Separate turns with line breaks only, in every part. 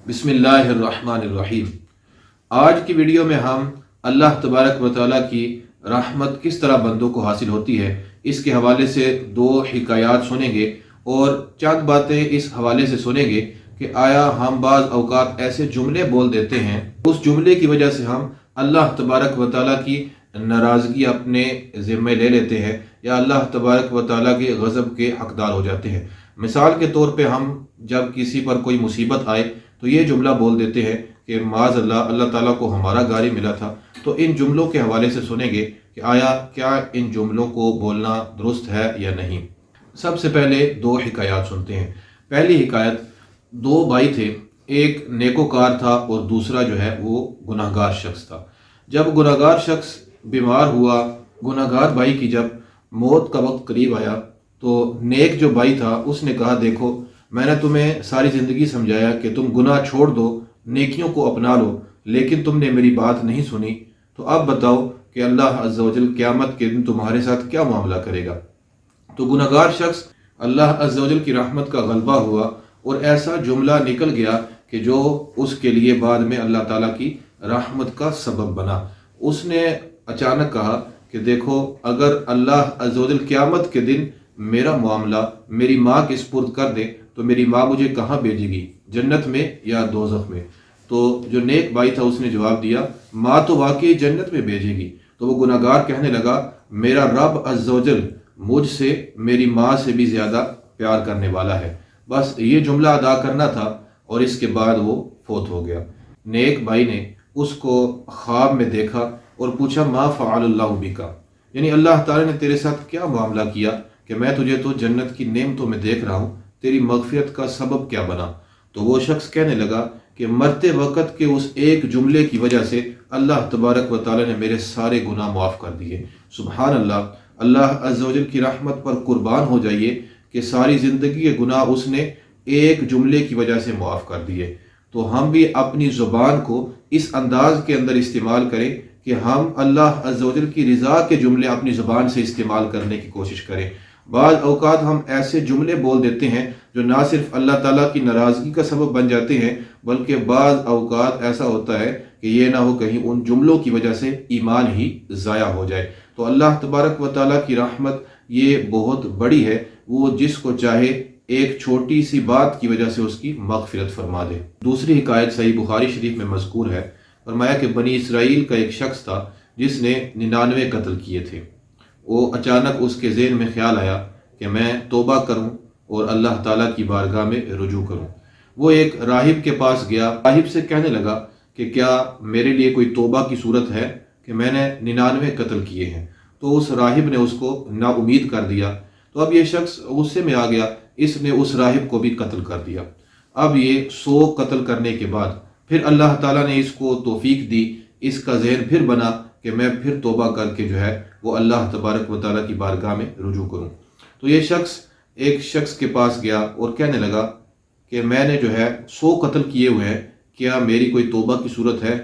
बिस्मिल्लाहिर्रहमानिर्रहीम। आज की वीडियो में हम अल्लाह तबारक व तआला की रहमत किस तरह बंदों को हासिल होती है इसके हवाले से दो हिकायात सुनेंगे और चंद बातें इस हवाले से सुनेंगे कि आया हम बाज़ औक़ात ऐसे जुमले बोल देते हैं उस जुमले की वजह से हम अल्लाह तबारक व तआला की नाराज़गी अपने ज़िम्मे ले लेते हैं या अल्लाह तबारक व तआला के गज़ब के हकदार हो जाते हैं। मिसाल के तौर पे हम जब किसी पर कोई मुसीबत आए तो ये जुमला बोल देते हैं कि माज़ अल्लाह ताला को हमारा गारी मिला था। तो इन जुमलों के हवाले से सुनेंगे कि आया क्या इन जुमलों को बोलना दुरुस्त है या नहीं। सबसे पहले दो हिकायत सुनते हैं। पहली हिकायत, दो भाई थे, एक नेकोकार था और दूसरा जो है वो गुनाहगार शख्स था। जब गुनाहगार शख्स बीमार हुआ, गुनाहगार भाई की जब मौत का वक्त करीब आया तो नेक जो भाई था उसने कहा, देखो मैंने तुम्हें सारी ज़िंदगी समझाया कि तुम गुनाह छोड़ दो, नेकियों को अपना लो, लेकिन तुमने मेरी बात नहीं सुनी। तो अब बताओ कि अल्लाह अज़्ज़ा वजल क़यामत के दिन तुम्हारे साथ क्या मामला करेगा। तो गुनाहगार शख्स अल्लाह अज़्ज़ा वजल की रहमत का गलबा हुआ और ऐसा जुमला निकल गया कि जो उसके लिए बाद में अल्लाह ताला की रहमत का सबब बना। उसने अचानक कहा कि देखो अगर अल्लाह अज़्ज़ा वजल क़यामत के दिन मेरा मामला मेरी माँ के सुपुर्द कर दे तो मेरी माँ मुझे कहाँ भेजेगी, जन्नत में या दोज़ख में। तो जो नेक भाई था उसने जवाब दिया, माँ तो वाकई जन्नत में भेजेगी। तो वो गुनाहगार कहने लगा, मेरा रब अज़्ज़ा वजल मुझसे मेरी माँ से भी ज़्यादा प्यार करने वाला है। बस ये जुमला अदा करना था और इसके बाद वो फौत हो गया। नेक भाई ने उसको ख्वाब में देखा और पूछा, मा फ़अलल्लाहु बिका, यानी अल्लाह ताला ने तेरे साथ क्या मामला किया कि मैं तुझे तो जन्नत की नेमतों में देख रहा हूँ, तेरी मगफिरत का सबब क्या बना। तो वो शख्स कहने लगा कि मरते वक़्त के उस एक जुमले की वजह से अल्लाह तबारक व तआला ने मेरे सारे गुनाह माफ़ कर दिए। सुबहान अल्लाह, अल्लाह अज़्ज़ा वजल की रहमत पर कुर्बान हो जाइए कि सारी ज़िंदगी के गुनाह उसने एक जुमले की वजह से माफ़ कर दिए। तो हम भी अपनी ज़ुबान को इस अंदाज के अंदर इस्तेमाल करें कि हम अल्लाह अज़्ज़ा वजल की रज़ा के जुमले अपनी ज़ुबान से इस्तेमाल करने की कोशिश करें। बाज़ औक़ात हम ऐसे जुमले बोल देते हैं जो ना सिर्फ अल्लाह ताला की नाराज़गी का सबब बन जाते हैं, बल्कि बाज़ औक़ात ऐसा होता है कि ये ना हो कहीं उन जुमलों की वजह से ईमान ही ज़ाया हो जाए। तो अल्लाह तबारक व तआला की रहमत ये बहुत बड़ी है, वो जिसको चाहे एक छोटी सी बात की वजह से उसकी मग़फ़िरत फरमा दे। दूसरी हिकायत सही बुखारी शरीफ में मज़कूर है। फरमाया कि बनी इसराइल का एक शख्स था जिसने 99 कत्ल किए थे। वो अचानक उसके ज़हन में ख्याल आया कि मैं तौबा करूं और अल्लाह ताला की बारगाह में रुजू करूं। वो एक राहिब के पास गया, राहिब से कहने लगा कि क्या मेरे लिए कोई तौबा की सूरत है कि मैंने 99 कत्ल किए हैं। तो उस राहिब ने उसको नाउमीद कर दिया। तो अब ये शख्स गुस्से में आ गया, इसने उस राहिब को भी कत्ल कर दिया। अब ये 100 कत्ल करने के बाद फिर अल्लाह ताला ने इसको तौफीक दी, इसका जहन फिर बना कि मैं फिर तौबा करके जो है वो अल्लाह तबारक व तआला की बारगाह में रुजू करूँ। तो ये शख्स एक शख्स के पास गया और कहने लगा कि मैंने जो है 100 कत्ल किए हुए हैं, क्या मेरी कोई तौबा की सूरत है।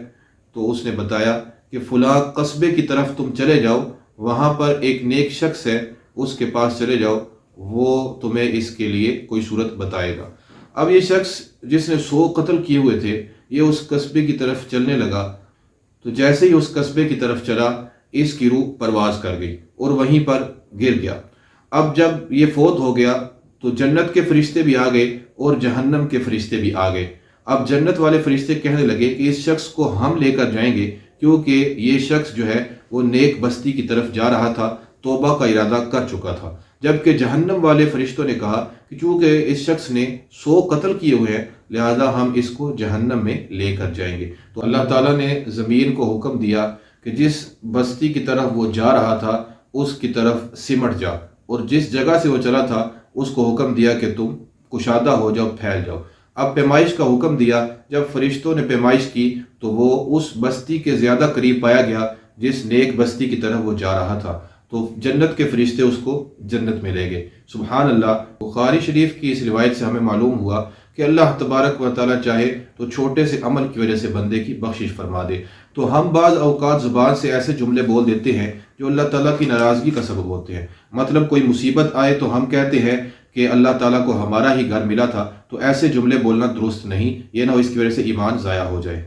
तो उसने बताया कि फ़लाँ कस्बे की तरफ तुम चले जाओ, वहाँ पर एक नेक शख्स है, उसके पास चले जाओ, वो तुम्हें इसके लिए कोई सूरत बताएगा। अब ये शख्स जिसने 100 कत्ल किए हुए थे ये उस कस्बे की तरफ चलने लगा। तो जैसे ही उस कस्बे की तरफ चला इसकी रूह परवाज़ कर गई और वहीं पर गिर गया। अब जब ये फौत हो गया तो जन्नत के फरिश्ते भी आ गए और जहन्नम के फरिश्ते भी आ गए। अब जन्नत वाले फरिश्ते कहने लगे कि इस शख्स को हम लेकर जाएंगे, क्योंकि ये शख्स जो है वो नेक बस्ती की तरफ जा रहा था, तौबा का इरादा कर चुका था। जबकि जहन्नम वाले फरिश्तों ने कहा कि चूँकि इस शख्स ने 100 कत्ल किए हुए हैं लिहाजा हम इसको जहन्नम में लेकर जाएंगे। तो अल्लाह ताला ने ज़मीन को हुक्म दिया कि जिस बस्ती की तरफ वो जा रहा था उसकी तरफ सिमट जा, और जिस जगह से वो चला था उसको हुक्म दिया कि तुम कुशादा हो जाओ, फैल जाओ। अब पैमाइश का हुक्म दिया। जब फरिश्तों ने पैमाइश की तो वो उस बस्ती के ज़्यादा करीब पाया गया जिस नेक बस्ती की तरफ वो जा रहा था। तो जन्नत के फरिश्ते उसको जन्नत में ले गए। सुबहान अल्लाह। बुखारी शरीफ की इस रिवायत से हमें मालूम हुआ कि अल्लाह तबारक व तआला चाहे तो छोटे से अमल की वजह से बंदे की बख्शिश फरमा दे। तो हम बाज़ औक़ात ज़ुबान से ऐसे जुमले बोल देते हैं जो अल्लाह ताला की नाराज़गी का सबब होते हैं। मतलब कोई मुसीबत आए तो हम कहते हैं کہ اللہ تعالیٰ کو ہمارا ہی گھر ملا تھا، تو ایسے جملے بولنا درست نہیں، یہ نہ ہو اس کی وجہ سے ایمان ضائع ہو جائے۔